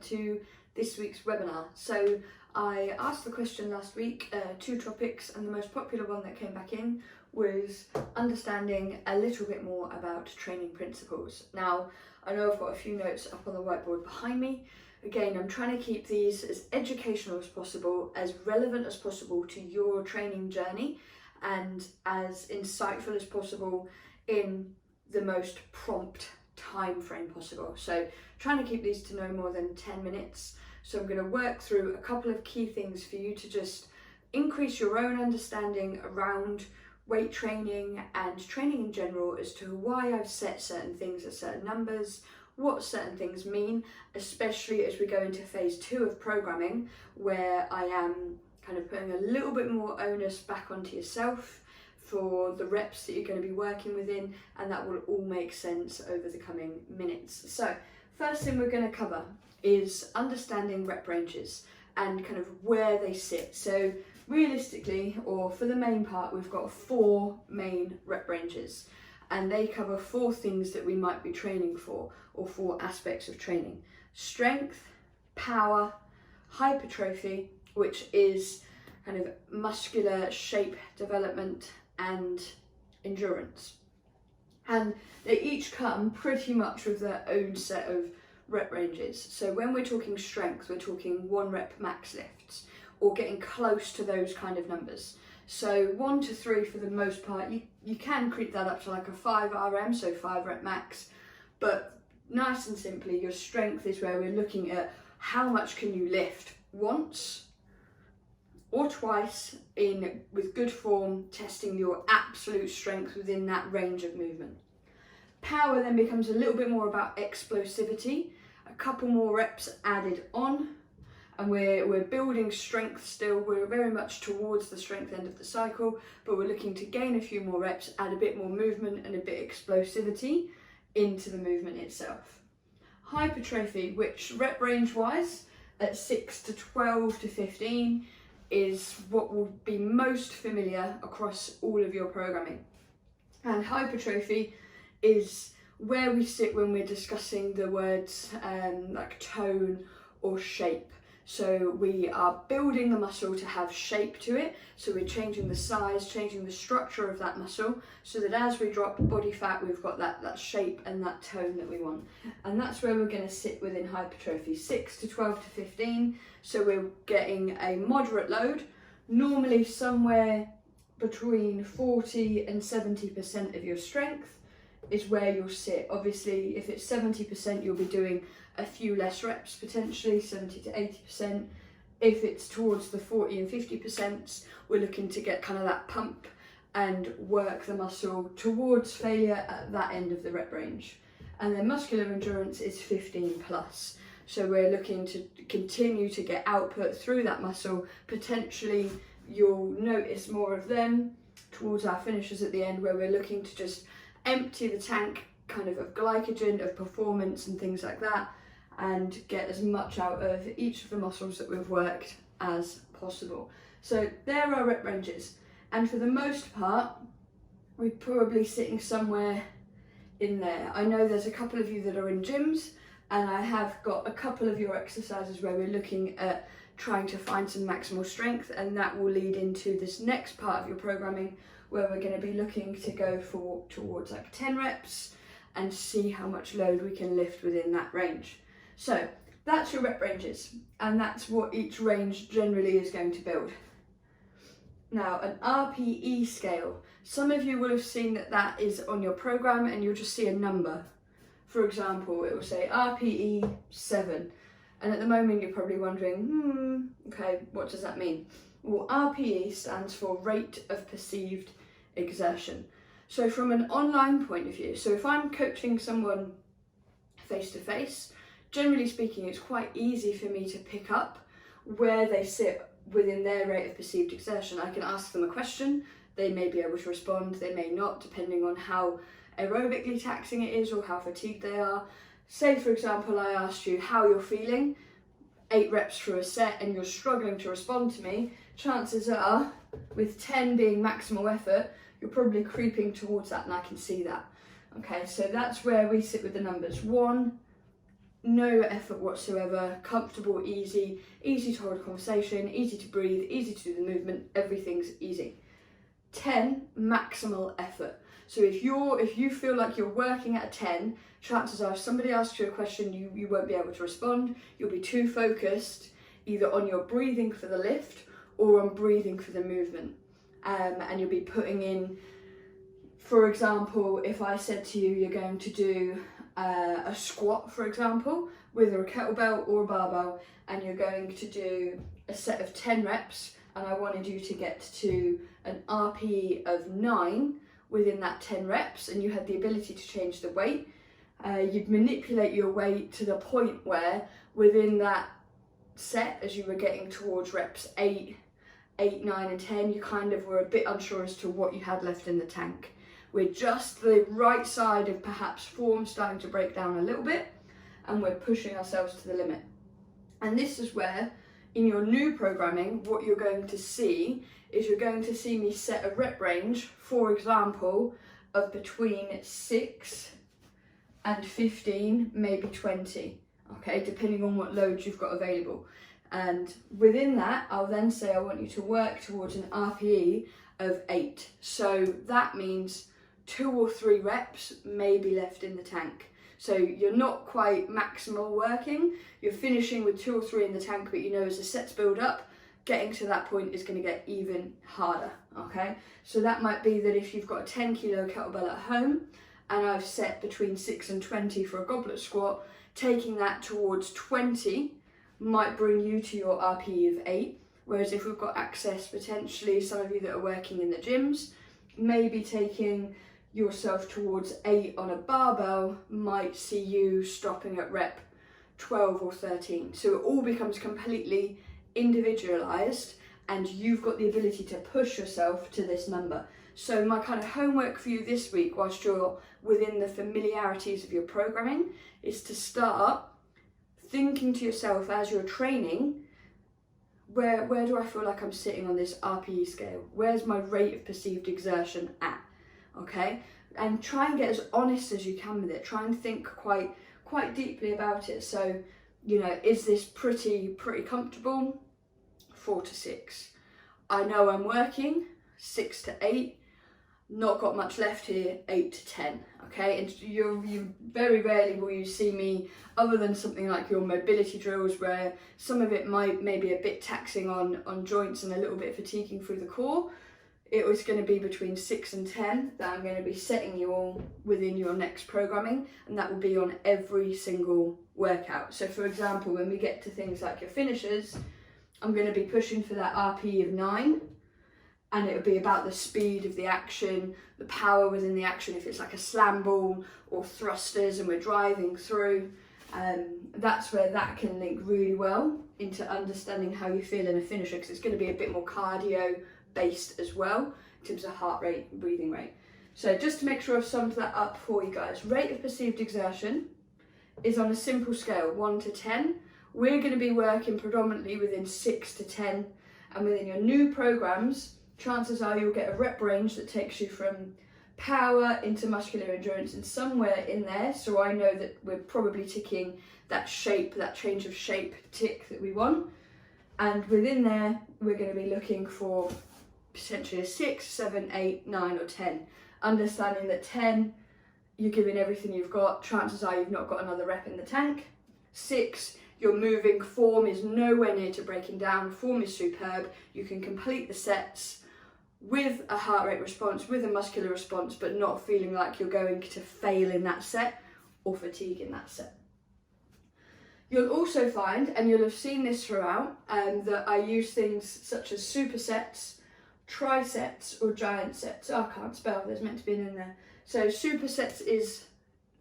To this week's webinar. So I asked the question last week, 2 topics, and the most popular one that came back in was understanding a little bit more about training principles. Now, I know I've got a few notes up on the whiteboard behind me. Again, I'm trying to keep these as educational as possible, as relevant as possible to your training journey, and as insightful as possible in the most prompt time frame possible. So trying to keep these to no more than 10 minutes. So I'm going to work through a couple of key things for you to just increase your own understanding around weight training and training in general, as to why I've set certain things at certain numbers, what certain things mean, especially as we go into phase 2 of programming, where I am kind of putting a little bit more onus back onto yourself for the reps that you're going to be working within, and that will all make sense over the coming minutes. So first thing we're going to cover is understanding rep ranges and kind of where they sit. So realistically, or for the main part, we've got 4 main rep ranges, and they cover 4 things that we might be training for, or 4 aspects of training: strength, power, hypertrophy, which is kind of muscular shape development, and endurance. And they each come pretty much with their own set of rep ranges. So when we're talking strength, we're talking 1 rep max lifts, or getting close to those kind of numbers. So 1 to 3 for the most part. You can creep that up to like a 5 RM, so 5 rep max, but nice and simply, your strength is where we're looking at how much can you lift once or twice with good form, testing your absolute strength within that range of movement. Power then becomes a little bit more about explosivity, a couple more reps added on, and we're building strength still. We're very much towards the strength end of the cycle, but we're looking to gain a few more reps, add a bit more movement and a bit of explosivity into the movement itself. Hypertrophy, which rep range wise at 6 to 12 to 15, is what will be most familiar across all of your programming. And hypertrophy is where we sit when we're discussing the words like tone or shape. So we are building the muscle to have shape to it. So we're changing the size, changing the structure of that muscle, so that as we drop body fat, we've got that shape and that tone that we want. And that's where we're going to sit within hypertrophy, 6 to 12 to 15. So we're getting a moderate load, normally somewhere between 40 and 70% of your strength is where you'll sit. Obviously, if it's 70%, you'll be doing a few less reps, potentially 70 to 80%. If it's towards the 40 and 50%, we're looking to get kind of that pump and work the muscle towards failure at that end of the rep range. And then muscular endurance is 15 plus. So we're looking to continue to get output through that muscle. Potentially you'll notice more of them towards our finishes at the end, where we're looking to just empty the tank kind of glycogen, of performance and things like that, and get as much out of each of the muscles that we've worked as possible. So there are rep ranges, and for the most part we're probably sitting somewhere in there. I know there's a couple of you that are in gyms, and I have got a couple of your exercises where we're looking at trying to find some maximal strength, and that will lead into this next part of your programming, where we're going to be looking to go towards like 10 reps and see how much load we can lift within that range. So that's your rep ranges, and that's what each range generally is going to build. Now, an RPE scale. Some of you will have seen that is on your program, and you'll just see a number. For example, it will say RPE 7. And at the moment you're probably wondering, okay, what does that mean? Well, RPE stands for rate of perceived exertion. So from an online point of view, so if I'm coaching someone face to face, generally speaking, it's quite easy for me to pick up where they sit within their rate of perceived exertion. I can ask them a question, they may be able to respond, they may not, depending on how aerobically taxing it is or how fatigued they are. Say for example, I asked you how you're feeling, 8 reps through a set, and you're struggling to respond to me, chances are, with 10 being maximal effort, you're probably creeping towards that, and I can see that. Okay, so that's where we sit with the numbers. 1, no effort whatsoever, comfortable, easy to hold a conversation, easy to breathe, easy to do the movement, everything's easy. 10, maximal effort. So if you feel like you're working at a 10, chances are if somebody asks you a question, you won't be able to respond. You'll be too focused either on your breathing for the lift or on breathing for the movement. And you'll be putting in, for example, if I said to you, you're going to do a squat, for example, with a kettlebell or a barbell, and you're going to do a set of 10 reps, and I wanted you to get to an RPE of 9 within that 10 reps, and you had the ability to change the weight, you'd manipulate your weight to the point where within that set, as you were getting towards reps 8, 9 and 10, you kind of were a bit unsure as to what you had left in the tank. We're just the right side of perhaps form starting to break down a little bit, and we're pushing ourselves to the limit. And this is where, in your new programming, what you're going to see is you're going to see me set a rep range, for example, of between 6 and 15, maybe 20, okay, depending on what loads you've got available. And within that, I'll then say I want you to work towards an RPE of 8. So that means 2 or 3 reps may be left in the tank. So you're not quite maximal working, you're finishing with 2 or 3 in the tank, but you know as the sets build up, getting to that point is going to get even harder, okay? So that might be that if you've got a 10 kilo kettlebell at home, and I've set between 6 and 20 for a goblet squat, taking that towards 20 might bring you to your RPE of 8, whereas if we've got access, potentially some of you that are working in the gyms, maybe taking yourself towards 8 on a barbell might see you stopping at rep 12 or 13. So it all becomes completely individualized, and you've got the ability to push yourself to this number. So my kind of homework for you this week, whilst you're within the familiarities of your programming, is to start thinking to yourself as you're training, where do I feel like I'm sitting on this RPE scale? Where's my rate of perceived exertion at? Okay, and try and get as honest as you can with it. Try and think quite deeply about it. So, you know, is this pretty comfortable? 4 to 6. I know I'm working 6 to 8. Not got much left here. 8 to 10. Okay, and you very rarely will you see me, other than something like your mobility drills, where some of it might maybe a bit taxing on joints and a little bit fatiguing through the core. It was going to be between 6 and 10 that I'm going to be setting you all within your next programming, and that will be on every single workout. So for example, when we get to things like your finishers, I'm going to be pushing for that RPE of 9, and it would be about the speed of the action, the power within the action, if it's like a slam ball or thrusters and we're driving through. That's where that can link really well into understanding how you feel in a finisher, because it's going to be a bit more cardio based as well in terms of heart rate and breathing rate. So just to make sure I've summed that up for you guys, rate of perceived exertion is on a simple scale, 1 to 10. We're going to be working predominantly within 6 to 10, and within your new programs, chances are you'll get a rep range that takes you from power into muscular endurance and somewhere in there, so I know that we're probably ticking that shape, that change of shape tick that we want. And within there, we're going to be looking for potentially a 6, 7, 8, 9 or 10. Understanding that 10, you're giving everything you've got, chances are you've not got another rep in the tank. 6, you're moving, form is nowhere near to breaking down, form is superb, you can complete the sets with a heart rate response, with a muscular response, but not feeling like you're going to fail in that set or fatigue in that set. You'll also find, and you'll have seen this throughout, that I use things such as supersets, trisets or giant sets. Oh, I can't spell, there's meant to be an in there. So supersets is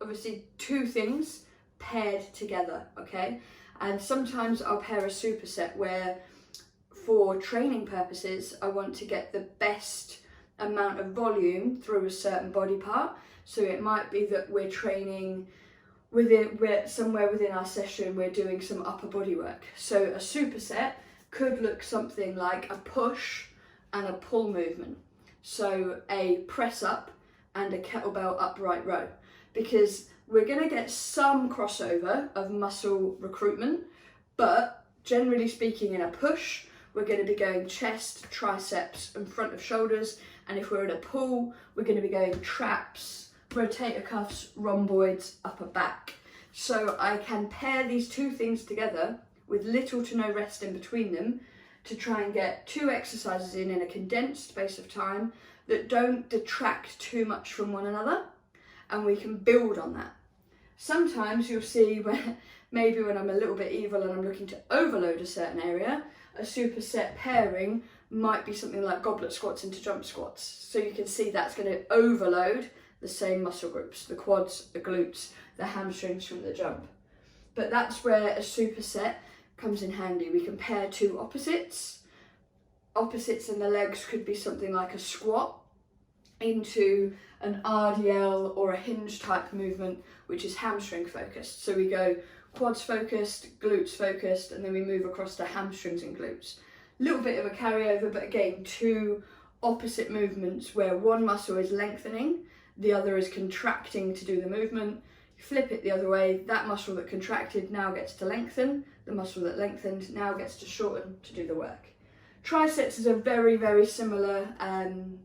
obviously 2 things paired together, okay? And sometimes I'll pair a superset where, for training purposes, I want to get the best amount of volume through a certain body part. So it might be that we're training somewhere within our session, we're doing some upper body work. So a superset could look something like a push and a pull movement. So a press up and a kettlebell upright row, because we're going to get some crossover of muscle recruitment, but generally speaking, in a push, we're going to be going chest, triceps and front of shoulders. And if we're in a pull, we're going to be going traps, rotator cuffs, rhomboids, upper back. So I can pair these two things together with little to no rest in between them to try and get 2 exercises in a condensed space of time that don't detract too much from one another, and we can build on that. Sometimes you'll see maybe when I'm a little bit evil and I'm looking to overload a certain area, a superset pairing might be something like goblet squats into jump squats. So you can see that's going to overload the same muscle groups, the quads, the glutes, the hamstrings from the jump. But that's where a superset comes in handy. We can pair 2 opposites. Opposites in the legs could be something like a squat into an RDL or a hinge type movement, which is hamstring focused. So we go quads focused, glutes focused, and then we move across to hamstrings and glutes. A little bit of a carryover, but again, 2 opposite movements where one muscle is lengthening, the other is contracting to do the movement. You flip it the other way, that muscle that contracted now gets to lengthen, the muscle that lengthened now gets to shorten to do the work. Triceps is a very, very similar kind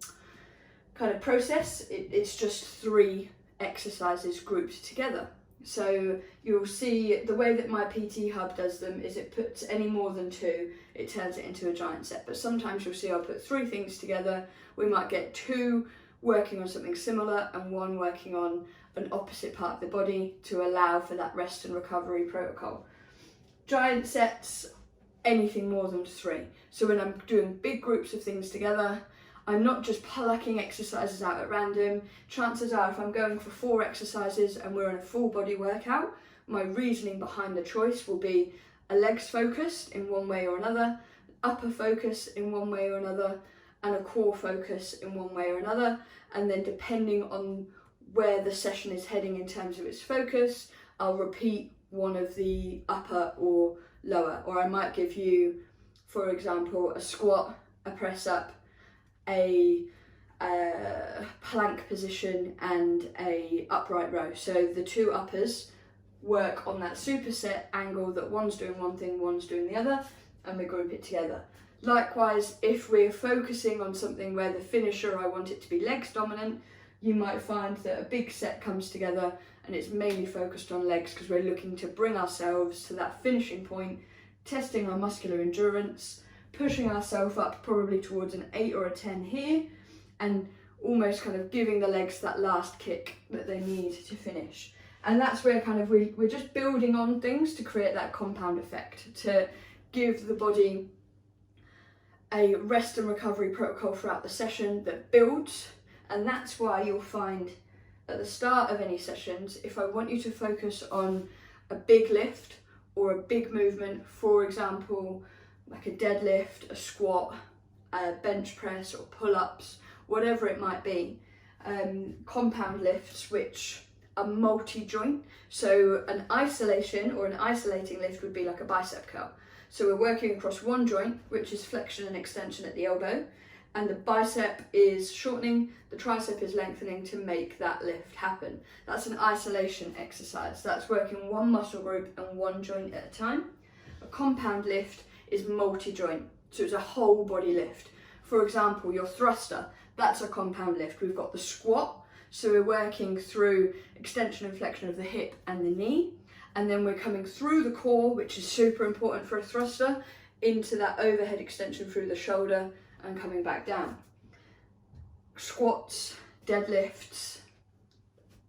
of process. It's just 3 exercises grouped together. So you'll see the way that my PT Hub does them is it puts any more than 2, it turns it into a giant set. But sometimes you'll see I'll put 3 things together. We might get 2 working on something similar and 1 working on an opposite part of the body to allow for that rest and recovery protocol. Giant sets, anything more than 3. So when I'm doing big groups of things together, I'm not just plucking exercises out at random. Chances are if I'm going for 4 exercises and we're in a full body workout, my reasoning behind the choice will be a legs focused in one way or another, upper focus in one way or another, and a core focus in one way or another. And then depending on where the session is heading in terms of its focus, I'll repeat one of the upper or lower. Or I might give you, for example, a squat, a press up, a plank position and a upright row. So the 2 uppers work on that superset angle that one's doing one thing, one's doing the other, and we group it together. Likewise, if we're focusing on something where the finisher, I want it to be legs dominant, you might find that a big set comes together and it's mainly focused on legs because we're looking to bring ourselves to that finishing point, testing our muscular endurance, pushing ourselves up probably towards an 8 or a 10 here, and almost kind of giving the legs that last kick that they need to finish. And that's where kind of we're just building on things to create that compound effect, to give the body a rest and recovery protocol throughout the session that builds. And that's why you'll find at the start of any sessions, if I want you to focus on a big lift or a big movement, for example, like a deadlift, a squat, a bench press or pull-ups, whatever it might be, compound lifts which are multi-joint. So an isolation or an isolating lift would be like a bicep curl. So we're working across one joint, which is flexion and extension at the elbow, and the bicep is shortening, the tricep is lengthening to make that lift happen. That's an isolation exercise. That's working one muscle group and one joint at a time. A compound lift is multi-joint, so it's a whole body lift. For example, your thruster, that's a compound lift. We've got the squat, so we're working through extension and flexion of the hip and the knee, and then we're coming through the core, which is super important for a thruster, into that overhead extension through the shoulder and coming back down. Squats, deadlifts,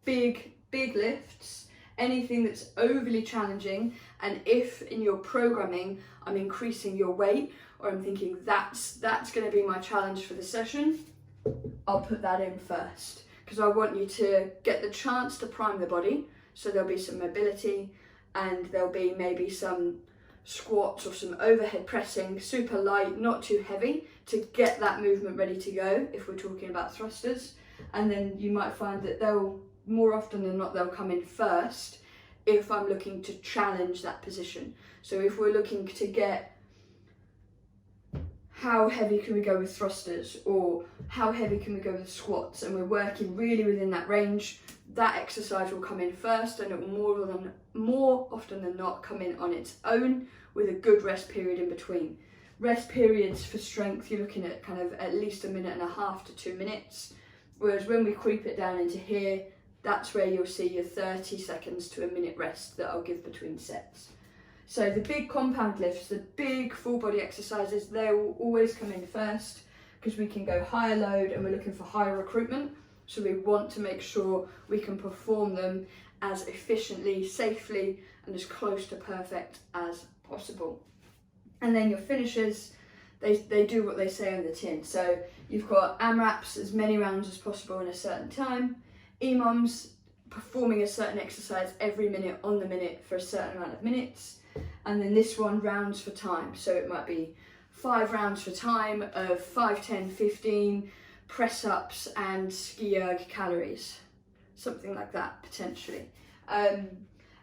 big lifts, anything that's overly challenging, and if in your programming I'm increasing your weight or I'm thinking that's going to be my challenge for the session, I'll put that in first because I want you to get the chance to prime the body. So there'll be some mobility and there'll be maybe some squats or some overhead pressing, super light, not too heavy, to get that movement ready to go if we're talking about thrusters. And then you might find that they'll, more often than not, they'll come in first if I'm looking to challenge that position. So if we're looking to get how heavy can we go with thrusters or how heavy can we go with squats, and we're working really within that range, that exercise will come in first, and it will more often than not come in on its own with a good rest period in between. Rest periods for strength, you're looking at kind of at least 1.5 to 2 minutes, whereas when we creep it down into here, that's where you'll see your 30 seconds to a minute rest that I'll give between sets. So the big compound lifts, the big full body exercises, they will always come in first because we can go higher load and we're looking for higher recruitment. So we want to make sure we can perform them as efficiently, safely, and as close to perfect as possible. And then your finishers, they do what they say on the tin. So you've got AMRAPs, as many rounds as possible in a certain time. EMOMs, performing a certain exercise every minute on the minute for a certain amount of minutes. And then this one, rounds for time. So it might be 5 rounds for time of 5, 10, 15 press-ups and ski erg calories. Something like that, potentially.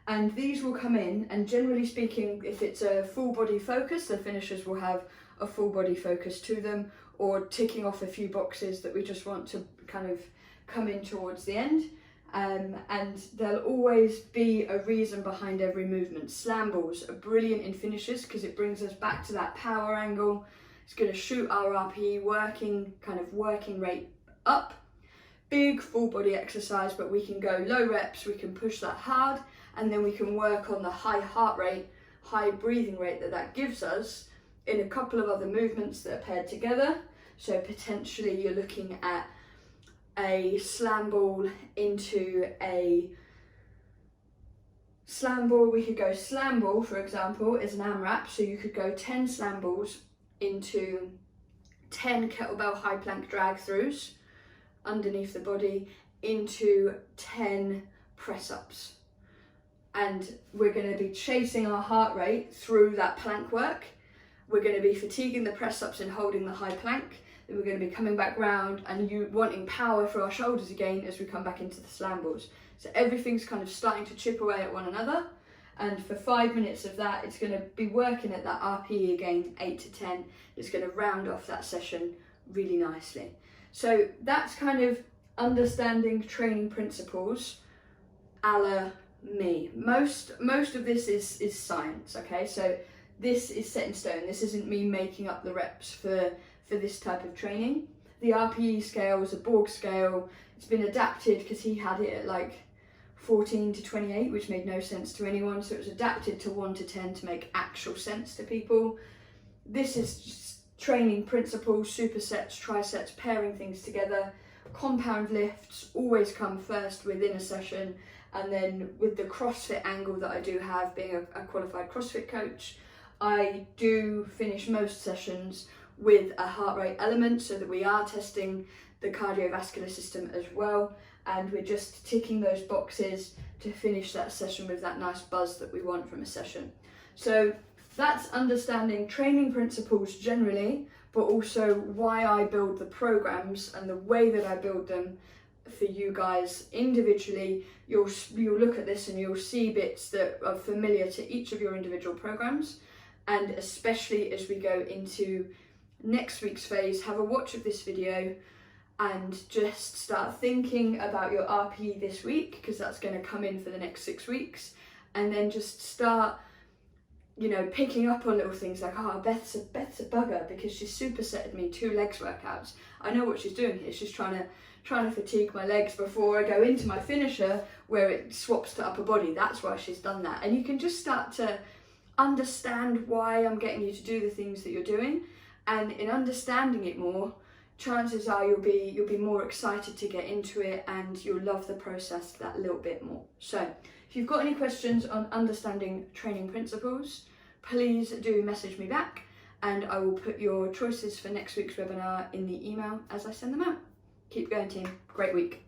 And these will come in, and generally speaking, if it's a full body focus, the finishers will have a full body focus to them, or ticking off a few boxes that we just want to kind of come in towards the end. And there'll always be a reason behind every movement. Slam balls are brilliant in finishers because it brings us back to that power angle. It's going to shoot our RPE working rate up. Big full body exercise, but we can go low reps, we can push that hard, and then we can work on the high heart rate, high breathing rate that gives us in a couple of other movements that are paired together. So potentially you're looking at a slam ball into a slam ball. We could go slam ball, for example, is an AMRAP. So you could go 10 slam balls into 10 kettlebell high plank drag throughs underneath the body into 10 press ups. And we're going to be chasing our heart rate through that plank work. We're going to be fatiguing the press ups and holding the high plank. Then we're going to be coming back round and you wanting power for our shoulders again as we come back into the slam balls. So everything's kind of starting to chip away at one another. And for 5 minutes of that, it's going to be working at that RPE again, 8 to 10. It's going to round off that session really nicely. So that's kind of understanding training principles a la me. Most of this is science, okay? So this is set in stone. This isn't me making up the reps for this type of training. The RPE scale is a Borg scale. It's been adapted because he had it at like 14 to 28, which made no sense to anyone. So it was adapted to 1 to 10 to make actual sense to people. This is just training principles, supersets, trisets, pairing things together. Compound lifts always come first within a session. And then with the CrossFit angle that I do have, being a qualified CrossFit coach, I do finish most sessions with a heart rate element so that we are testing the cardiovascular system as well. And we're just ticking those boxes to finish that session with that nice buzz that we want from a session. So that's understanding training principles generally, but also why I build the programs and the way that I build them for you guys individually. You'll look at this and you'll see bits that are familiar to each of your individual programs. And especially as we go into next week's phase, have a watch of this video and just start thinking about your RPE this week, because that's going to come in for the next 6 weeks. And then just start, picking up on little things like, Beth's a bugger because she's supersetted me 2 legs workouts. I know what she's doing here. She's trying to fatigue my legs before I go into my finisher where it swaps to upper body. That's why she's done that. And you can just start to understand why I'm getting you to do the things that you're doing. And in understanding it more, chances are you'll be more excited to get into it and you'll love the process that little bit more. So if you've got any questions on understanding training principles, please do message me back and I will put your choices for next week's webinar in the email as I send them out. Keep going, team. Great week.